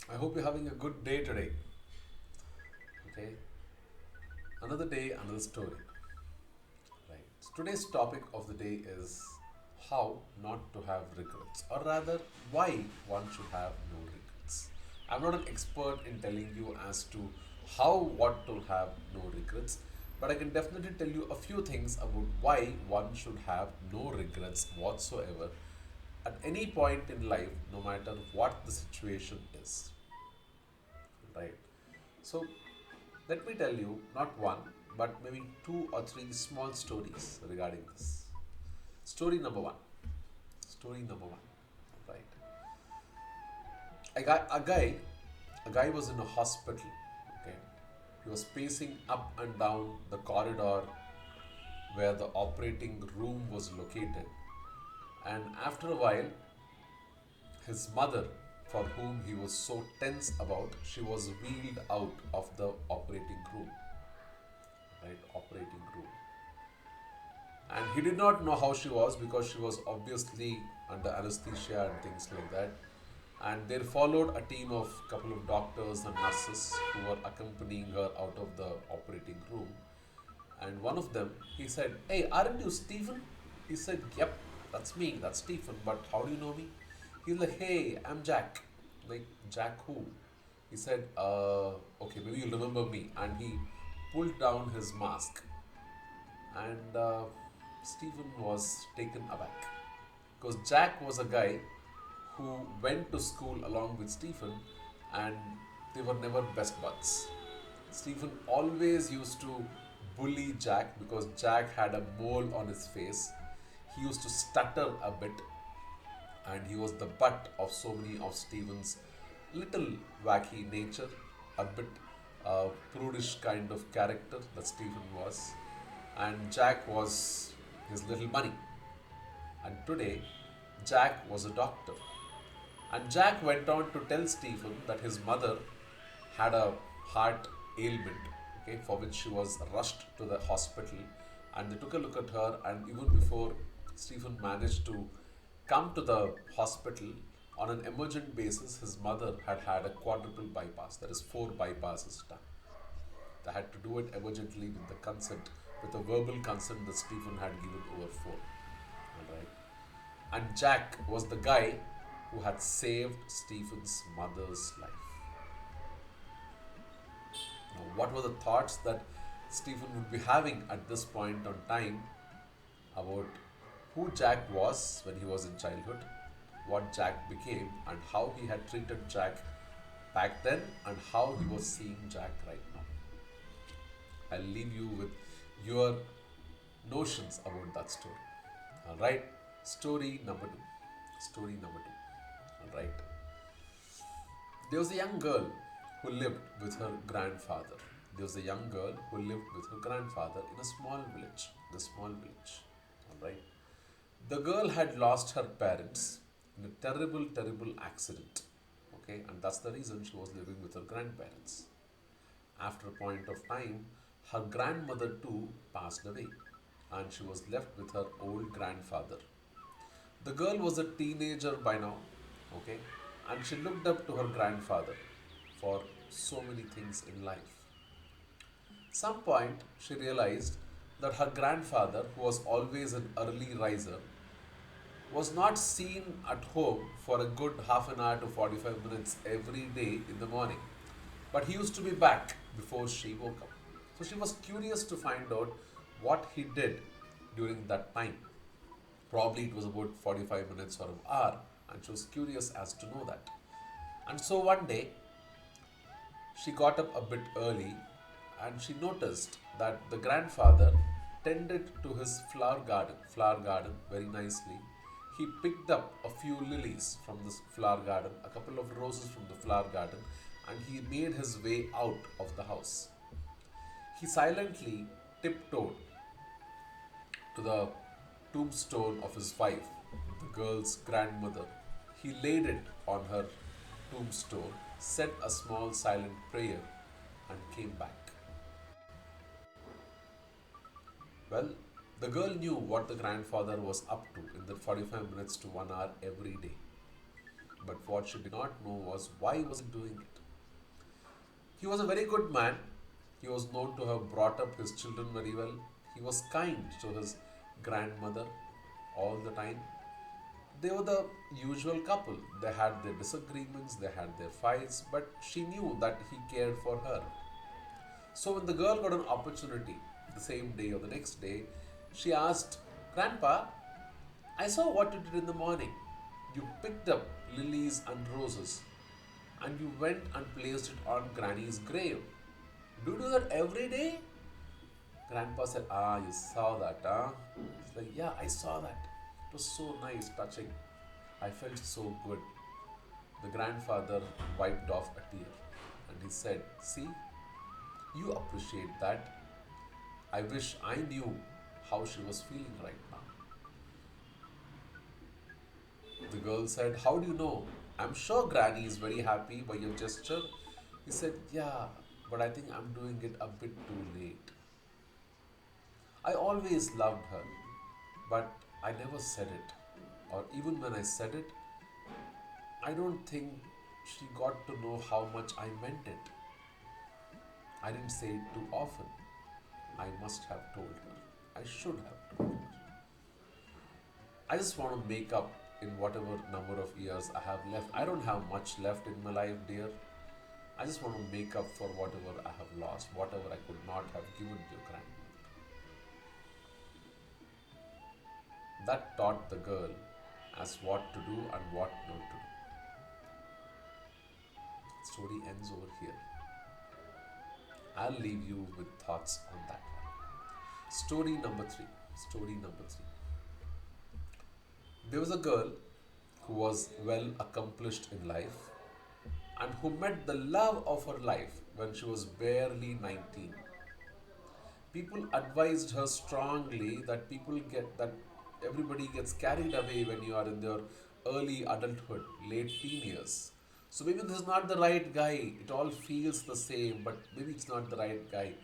I hope you're having a good day today. Okay, another day, another story. Right. So today's topic of the day is how not to have regrets, or rather, why one should have no regrets. I'm not an expert in telling you as to how what to have no regrets, but I can definitely tell you a few things about why one should have no regrets whatsoever at any point in life, no matter what the situation is. Right. So let me tell you not one, but maybe two or three small stories regarding this. Story number one. Story number one. Right. A guy, a guy, a guy was in a hospital. Okay. He was pacing up and down the corridor where the operating room was located. And after a while, his mother, for whom he was so tense about, she was wheeled out of the operating room. Right, operating room. And he did not know how she was because she was obviously under anesthesia and things like that. And there followed a team of couple of doctors and nurses who were accompanying her out of the operating room. And one of them, he said, "Hey, aren't you Stephen?" He said, "Yep, that's me, that's Stephen, but how do you know me?" He's like, "Hey, I'm Jack." Like, "Jack who?" He said, okay, maybe you remember me. And he pulled down his mask. And Stephen was taken aback because Jack was a guy who went to school along with Stephen, and they were never best buds. Stephen always used to bully Jack because Jack had a mole on his face. He used to stutter a bit, and he was the butt of so many of Stephen's little wacky nature, a bit prudish kind of character that Stephen was. And Jack was his little bunny. And today, Jack was a doctor. And Jack went on to tell Stephen that his mother had a heart ailment, okay, for which she was rushed to the hospital. And they took a look at her, and even before Stephen managed to come to the hospital on an emergent basis, his mother had had a quadruple bypass, that is, four bypasses done. They had to do it emergently with the consent, with a verbal consent that Stephen had given over phone. Alright. And Jack was the guy who had saved Stephen's mother's life. Now, what were the thoughts that Stephen would be having at this point on time about who Jack was when he was in childhood, what Jack became, and how he had treated Jack back then, and how he was seeing Jack right now? I'll leave you with your notions about that story. All right. Story number two. Story number two. All right. There was a young girl who lived with her grandfather. There was a young girl who lived with her grandfather in a small village. The small village. All right. The girl had lost her parents in a terrible, terrible accident. Okay, and that's the reason she was living with her grandparents. After a point of time, her grandmother too passed away, and she was left with her old grandfather. The girl was a teenager by now, okay, and she looked up to her grandfather for so many things in life. Some point she realized that her grandfather, who was always an early riser, was not seen at home for a good half an hour to 45 minutes every day in the morning. But he used to be back before she woke up. So she was curious to find out what he did during that time. Probably it was about 45 minutes or an hour, and she was curious as to know that. And so one day, she got up a bit early and she noticed that the grandfather tended to his flower garden very nicely. He picked up a few lilies from this flower garden, a couple of roses from the flower garden, and he made his way out of the house. He silently tiptoed to the tombstone of his wife, the girl's grandmother. He laid it on her tombstone, said a small silent prayer, and came back. Well, the girl knew what the grandfather was up to in the 45 minutes to 1 hour every day. But what she did not know was why was he doing it. He was a very good man. He was known to have brought up his children very well. He was kind to his grandmother all the time. They were the usual couple. They had their disagreements, they had their fights, but she knew that he cared for her. So when the girl got an opportunity the same day or the next day, she asked, Grandpa, I saw what you did in the morning. You picked up lilies and roses and you went and placed it on Granny's grave. Do you do that every day? Grandpa said, Ah, you saw that, huh? He's like, Yeah, I saw that. It was so nice, touching. I felt so good. The grandfather wiped off a tear and he said, See, you appreciate that. I wish I knew how she was feeling right now. The girl said, How do you know? I'm sure Granny is very happy by your gesture. He said, Yeah, but I think I'm doing it a bit too late. I always loved her, but I never said it. Or even when I said it, I don't think she got to know how much I meant it. I didn't say it too often. I must have told her. I should have told her. I just want to make up in whatever number of years I have left. I don't have much left in my life, dear. I just want to make up for whatever I have lost, whatever I could not have given to your grandmother. That taught the girl as what to do and what not to do. The story ends over here. I'll leave you with thoughts on that one. Story number three. Story number three. There was a girl who was well accomplished in life and who met the love of her life when she was barely 19. People advised her strongly that everybody gets carried away when you are in your early adulthood, late teen years. So maybe this is not the right guy. It all feels the same, but maybe it's not the right guy.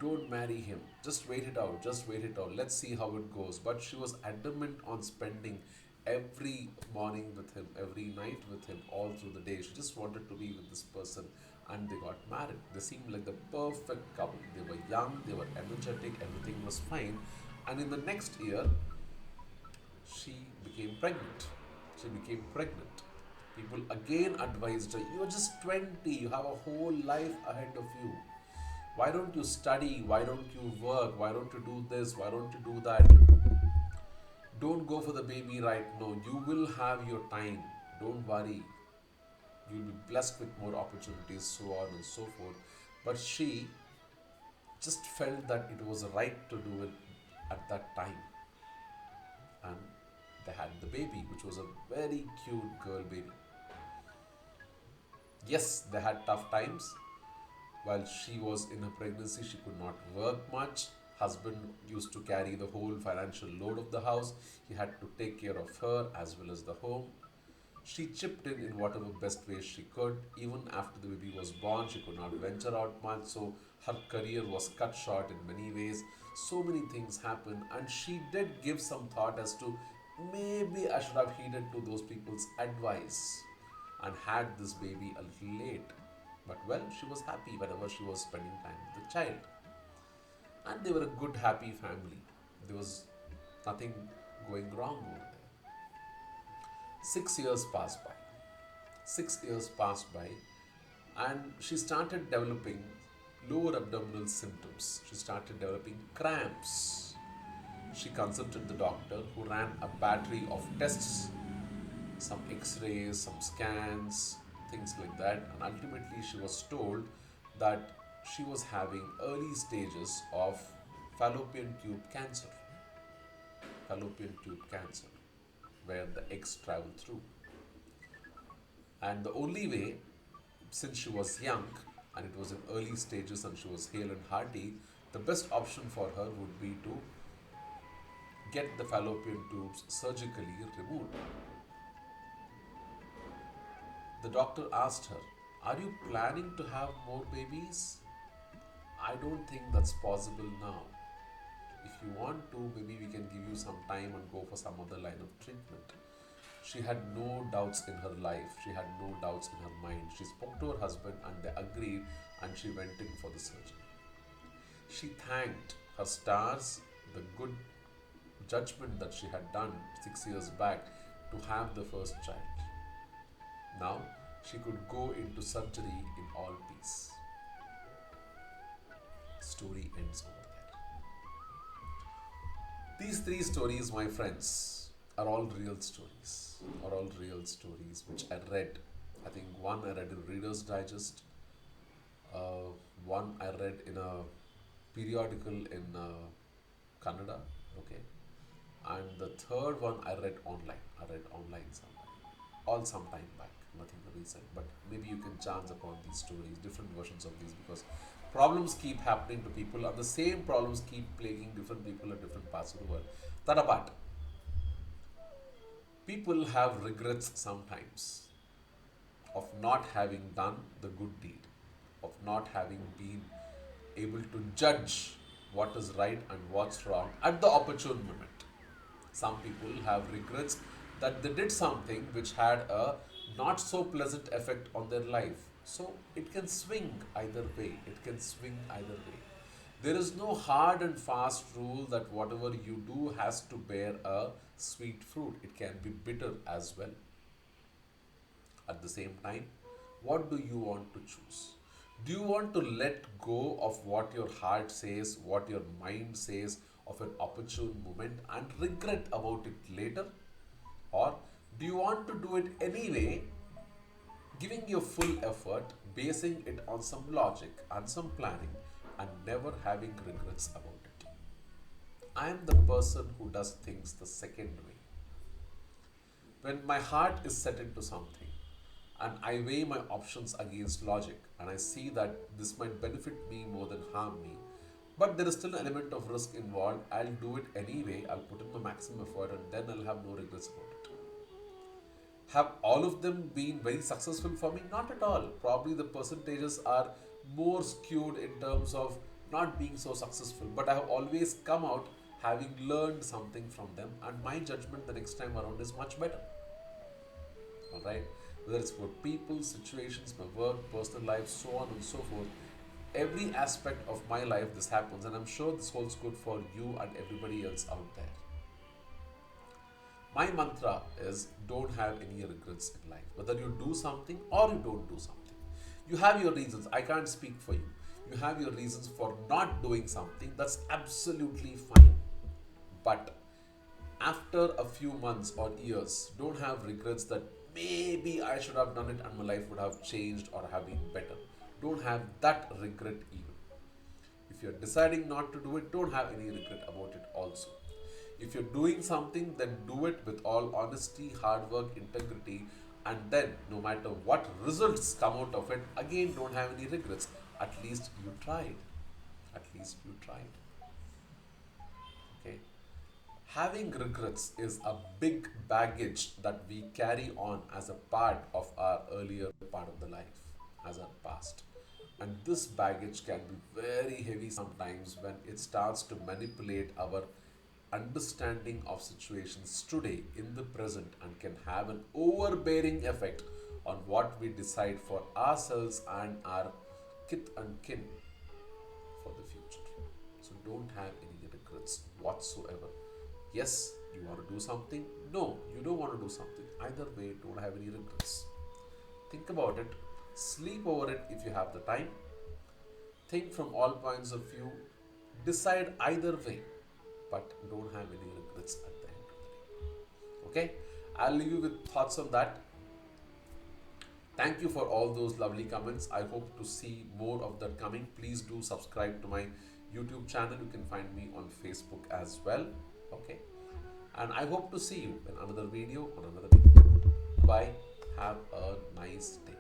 Don't marry him. Just wait it out. Just wait it out. Let's see how it goes. But she was adamant on spending every morning with him, every night with him, all through the day. She just wanted to be with this person and they got married. They seemed like the perfect couple. They were young, they were energetic, everything was fine. And in the next year, she became pregnant. She became pregnant. People again advised her, You're just 20, you have a whole life ahead of you. Why don't you study? Why don't you work? Why don't you do this? Why don't you do that? Don't go for the baby right now. You will have your time. Don't worry. You'll be blessed with more opportunities, so on and so forth. But she just felt that it was right to do it at that time. And they had the baby, which was a very cute girl baby. Yes, they had tough times. While she was in her pregnancy, she could not work much. Husband used to carry the whole financial load of the house. He had to take care of her as well as the home. She chipped in whatever best ways she could. Even after the baby was born, she could not venture out much, so her career was cut short in many ways. So many things happened, and she did give some thought as to maybe I should have heeded to those people's advice and had this baby a little late. But well, she was happy whenever she was spending time with the child. And they were a good, happy family. There was nothing going wrong over there. 6 years passed by. 6 years passed by, and she started developing lower abdominal symptoms. She started developing cramps. She consulted the doctor who ran a battery of tests, some x rays, some scans, things like that, and ultimately she was told that she was having early stages of fallopian tube cancer. Fallopian tube cancer, where the eggs travel through. And the only way, since she was young and it was in early stages and she was hale and hearty, the best option for her would be to get the fallopian tubes surgically removed. The doctor asked her, Are you planning to have more babies? I don't think that's possible now. If you want to, maybe we can give you some time and go for some other line of treatment. She had no doubts in her life. She had no doubts in her mind. She spoke to her husband and they agreed, and she went in for the surgery. She thanked her stars, the good judgment that she had done 6 years back to have the first child. Now she could go into surgery in all peace. Story ends over there. These three stories, my friends, are all real stories. Are all real stories which I read. I think one I read in Reader's Digest, one I read in a periodical in Kannada, okay, and the third one I read online. I read online somewhere, all some time back, nothing recent. But maybe you can chance upon these stories, different versions of these, because problems keep happening to people, and the same problems keep plaguing different people at different parts of the world. That apart, people have regrets sometimes of not having done the good deed, of not having been able to judge what is right and what's wrong at the opportune moment. Some people have regrets that they did something which had a not so pleasant effect on their life. So it can swing either way. It can swing either way. There is no hard and fast rule that whatever you do has to bear a sweet fruit. It can be bitter as well. At the same time, what do you want to choose? Do you want to let go of what your heart says, what your mind says of an opportune moment and regret about it later? Or do you want to do it anyway, giving your full effort, basing it on some logic and some planning, and never having regrets about it? I am the person who does things the second way. When my heart is set into something and I weigh my options against logic and I see that this might benefit me more than harm me, but there is still an element of risk involved, I'll do it anyway, I'll put in the maximum effort, and then I'll have no regrets about it. Have all of them been very successful for me? Not at all. Probably the percentages are more skewed in terms of not being so successful, but I have always come out having learned something from them, and my judgment the next time around is much better. Alright? Whether it's for people, situations, my work, personal life, so on and so forth. Every aspect of my life this happens, and I'm sure this holds good for you and everybody else out there. My mantra is don't have any regrets in life. Whether you do something or you don't do something. You have your reasons. I can't speak for you. You have your reasons for not doing something. That's absolutely fine. But after a few months or years, don't have regrets that maybe I should have done it and my life would have changed or have been better. Don't have that regret even. If you're deciding not to do it, don't have any regret about it also. If you're doing something, then do it with all honesty, hard work, integrity, and then no matter what results come out of it, again don't have any regrets. At least you tried. At least you tried. Okay. Having regrets is a big baggage that we carry on as a part of our earlier part of the life, as our past. And this baggage can be very heavy sometimes when it starts to manipulate our understanding of situations today in the present and can have an overbearing effect on what we decide for ourselves and our kith and kin for the future. So don't have any regrets whatsoever. Yes, you want to do something. No, you don't want to do something. Either way, don't have any regrets. Think about it. Sleep over it if you have the time. Think from all points of view. Decide either way, but don't have any regrets at the end of the day. Okay? I'll leave you with thoughts on that. Thank you for all those lovely comments. I hope to see more of that coming. Please do subscribe to my YouTube channel. You can find me on Facebook as well. Okay? And I hope to see you in another video on another day. Bye. Have a nice day.